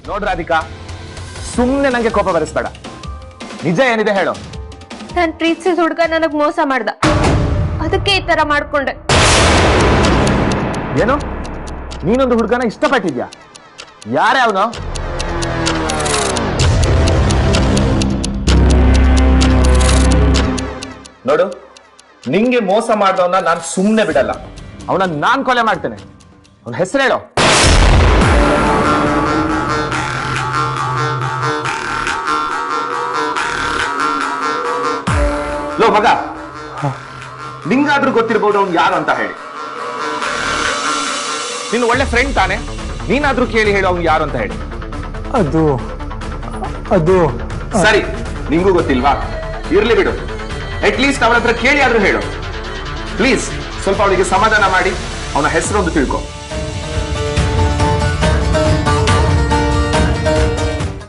ನೋಡ್ ರಾಧಿಕಾ, ಸುಮ್ನೆ ನಂಗೆ ಕೋಪ ಬರಿಸ್ಬೇಡ. ನಿಜ ಏನಿದೆ ಹೇಳು. ನಾನ್ ಪ್ರೀತಿಸಿದ ಹುಡುಗ ನನಗ್ ಮೋಸ ಮಾಡ್ದ, ಅದಕ್ಕೆ ಈ ತರ ಮಾಡ್ಕೊಂಡೆ. ಏನು, ನೀನೊಂದು ಹುಡುಗನ ಇಷ್ಟಪಟ್ಟಿದ್ಯಾ? ಯಾರೇ ಅವನು? ನೋಡು, ನಿಂಗೆ ಮೋಸ ಮಾಡಿದವನ್ನ ನಾನು ಸುಮ್ಮನೆ ಬಿಡಲ್ಲ. ಅವನನ್ನ ನಾನ್ ಕೊಲೆ ಮಾಡ್ತೇನೆ. ಅವನ ಹೆಸರು ಹೇಳೋ. ಲೋ ಮಗ, ನಿಂಗಾದ್ರೂ ಗೊತ್ತಿರ್ಬೋದು ಅವ್ನು ಯಾರು ಅಂತ ಹೇಳಿ. ನೀನು ಒಳ್ಳೆ ಫ್ರೆಂಡ್ ತಾನೆ, ನೀನಾದ್ರೂ ಕೇಳಿ ಹೇಳು ಅವ್ನು ಯಾರು ಅಂತ ಹೇಳಿ. ಅದು ಸರಿ, ನಿಂಗೂ ಗೊತ್ತಿಲ್ವಾ? ಇರ್ಲಿ ಬಿಡು, ಅಟ್ಲೀಸ್ಟ್ ಅವನ ಹತ್ರ ಕೇಳಿ ಆದ್ರೂ ಹೇಳು. ಪ್ಲೀಸ್ ಸ್ವಲ್ಪ ಅವಳಿಗೆ ಸಮಾಧಾನ ಮಾಡಿ ಅವನ ಹೆಸರೊಂದು ತಿಳ್ಕೊ.